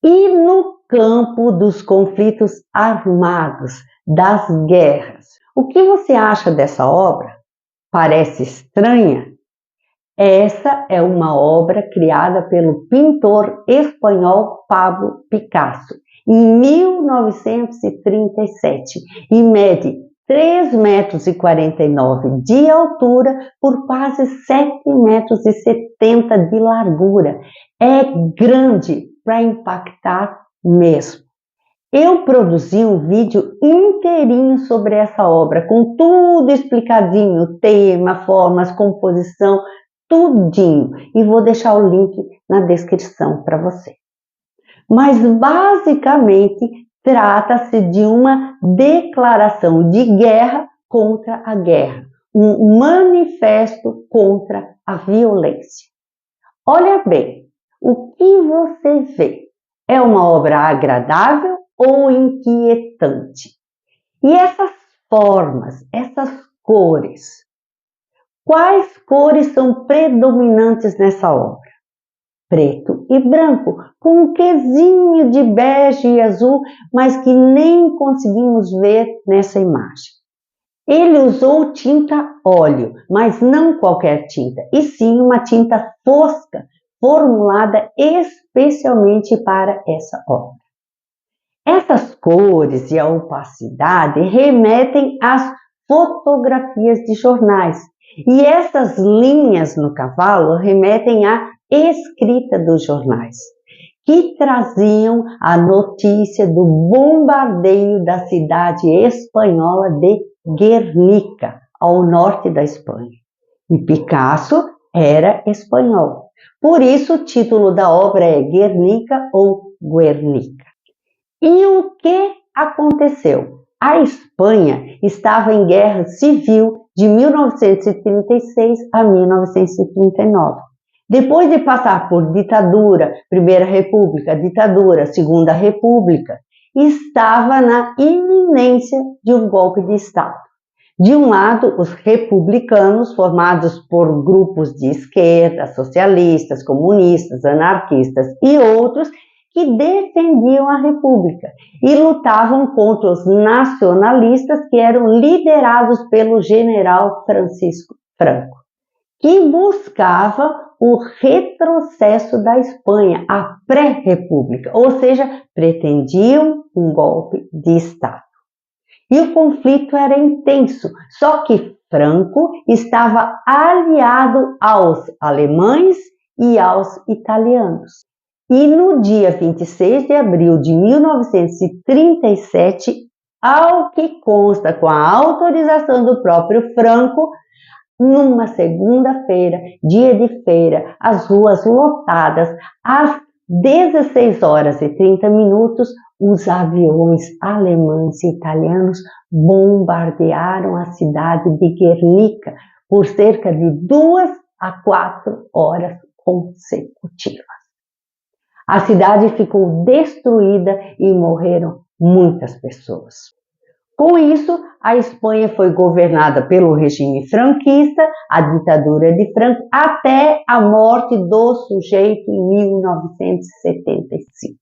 E no campo dos conflitos armados, das guerras, o que você acha dessa obra? Parece estranha? Essa é uma obra criada pelo pintor espanhol Pablo Picasso em 1937 e mede 3,49 metros de altura por quase 7,70 metros de largura. É grande para impactar mesmo. Eu produzi um vídeo inteirinho sobre essa obra, com tudo explicadinho, tema, formas, composição, tudinho. E vou deixar o link na descrição para você. Mas basicamente trata-se de uma declaração de guerra contra a guerra, um manifesto contra a violência. Olha bem, o que você vê? É uma obra agradável ou inquietante? E essas formas, essas cores, quais cores são predominantes nessa obra? Preto e branco, com um quesinho de bege e azul, mas que nem conseguimos ver nessa imagem. Ele usou tinta óleo, mas não qualquer tinta, e sim uma tinta fosca, formulada especialmente para essa obra. Essas cores e a opacidade remetem às fotografias de jornais, e essas linhas no cavalo remetem à escrita dos jornais, que traziam a notícia do bombardeio da cidade espanhola de Guernica, ao norte da Espanha. E Picasso era espanhol. Por isso o título da obra é Guernica ou Guernica. E o que aconteceu? A Espanha estava em guerra civil de 1936 a 1939. Depois de passar por ditadura, Primeira República, ditadura, Segunda República, estava na iminência de um golpe de Estado. De um lado, os republicanos, formados por grupos de esquerda, socialistas, comunistas, anarquistas e outros, que defendiam a República e lutavam contra os nacionalistas, que eram liderados pelo general Francisco Franco, que buscava o retrocesso da Espanha, a pré-república, ou seja, pretendiam um golpe de Estado. E o conflito era intenso, só que Franco estava aliado aos alemães e aos italianos. E no dia 26 de abril de 1937, ao que consta com a autorização do próprio Franco, numa segunda-feira, dia de feira, as ruas lotadas, às 16h30, os aviões alemães e italianos bombardearam a cidade de Guernica por cerca de 2 a 4 horas consecutivas. A cidade ficou destruída e morreram muitas pessoas. Com isso, a Espanha foi governada pelo regime franquista, a ditadura de Franco, até a morte do sujeito em 1975.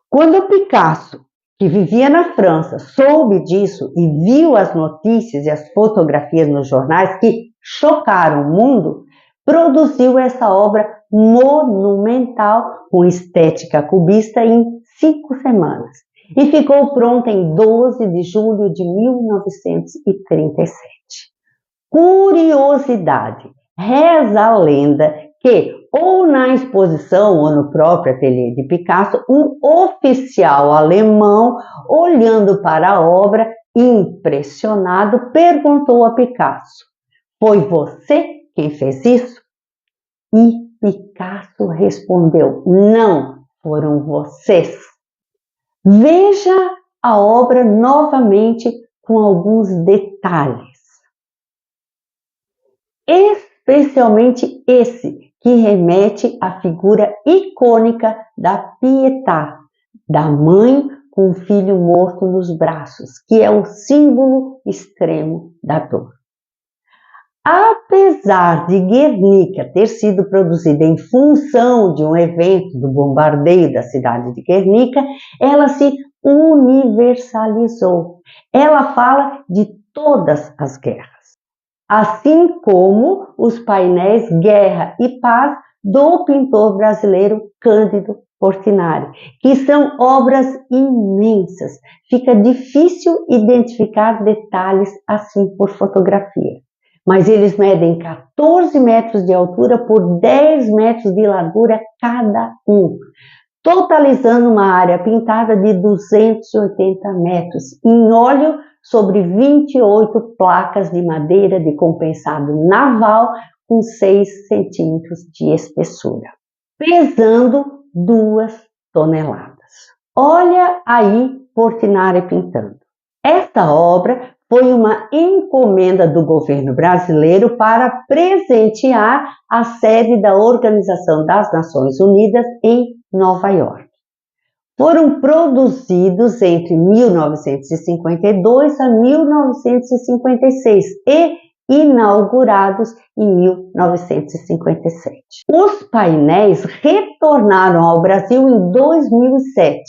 Quando Picasso, que vivia na França, soube disso e viu as notícias e as fotografias nos jornais que chocaram o mundo, produziu essa obra monumental com estética cubista em 5 semanas. E ficou pronta em 12 de julho de 1937. Curiosidade, reza a lenda que, ou na exposição ou no próprio ateliê de Picasso, um oficial alemão, olhando para a obra, impressionado, perguntou a Picasso: "Foi você quem fez isso?" E Picasso respondeu: "Não, foram vocês." Veja a obra novamente com alguns detalhes, especialmente esse que remete à figura icônica da Pietà, da mãe com o filho morto nos braços, que é o símbolo extremo da dor. Apesar de Guernica ter sido produzida em função de um evento do bombardeio da cidade de Guernica, ela se universalizou. Ela fala de todas as guerras, assim como os painéis Guerra e Paz do pintor brasileiro Cândido Portinari, que são obras imensas. Fica difícil identificar detalhes assim por fotografia. Mas eles medem 14 metros de altura por 10 metros de largura cada um, totalizando uma área pintada de 280 metros, em óleo sobre 28 placas de madeira de compensado naval com 6 centímetros de espessura, pesando 2 toneladas. Olha aí Portinari pintando. Esta obra foi uma encomenda do governo brasileiro para presentear a sede da Organização das Nações Unidas em Nova York. Foram produzidos entre 1952 a 1956 e inaugurados em 1957. Os painéis retornaram ao Brasil em 2007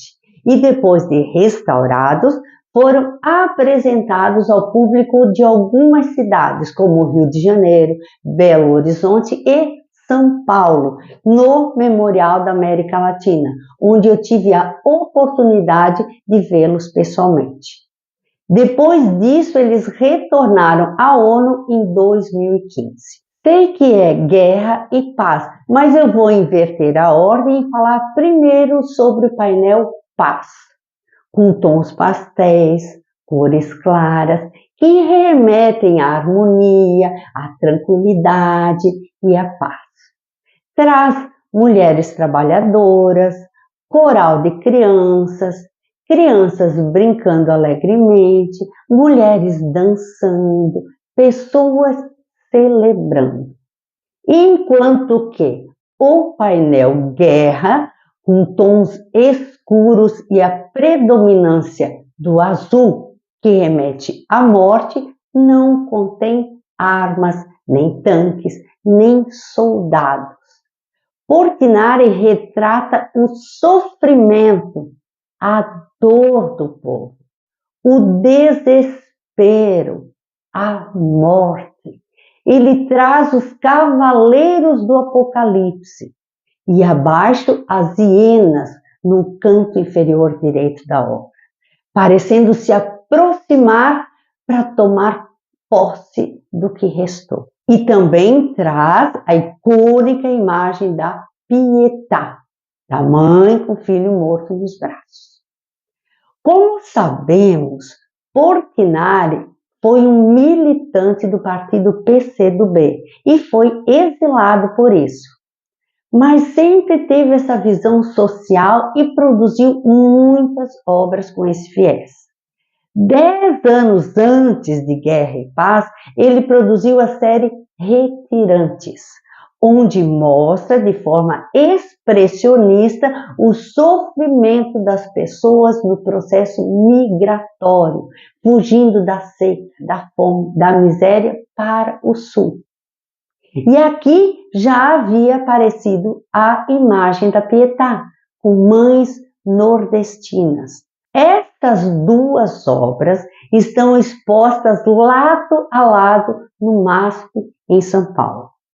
e, depois de restaurados, foram apresentados ao público de algumas cidades, como Rio de Janeiro, Belo Horizonte e São Paulo, no Memorial da América Latina, onde eu tive a oportunidade de vê-los pessoalmente. Depois disso, eles retornaram à ONU em 2015. Sei que é Guerra e Paz, mas eu vou inverter a ordem e falar primeiro sobre o painel Paz, com tons pastéis, cores claras, que remetem à harmonia, à tranquilidade e à paz. Traz mulheres trabalhadoras, coral de crianças, crianças brincando alegremente, mulheres dançando, pessoas celebrando. Enquanto que o painel Guerra, com tons escuros e a predominância do azul, que remete à morte, não contém armas, nem tanques, nem soldados. Portinari retrata o sofrimento, a dor do povo, o desespero, a morte. Ele traz os cavaleiros do Apocalipse e abaixo as hienas no canto inferior direito da obra, parecendo se aproximar para tomar posse do que restou. E também traz a icônica imagem da Pietà, da mãe com o filho morto nos braços. Como sabemos, Portinari foi um militante do partido PCdoB e foi exilado por isso. Mas sempre teve essa visão social e produziu muitas obras com esse viés. 10 anos antes de Guerra e Paz, ele produziu a série Retirantes, onde mostra de forma expressionista o sofrimento das pessoas no processo migratório, fugindo da seca, da fome, da miséria para o sul. E aqui já havia aparecido a imagem da Pietà, com mães nordestinas. Estas duas obras estão expostas lado a lado no MASP em São Paulo.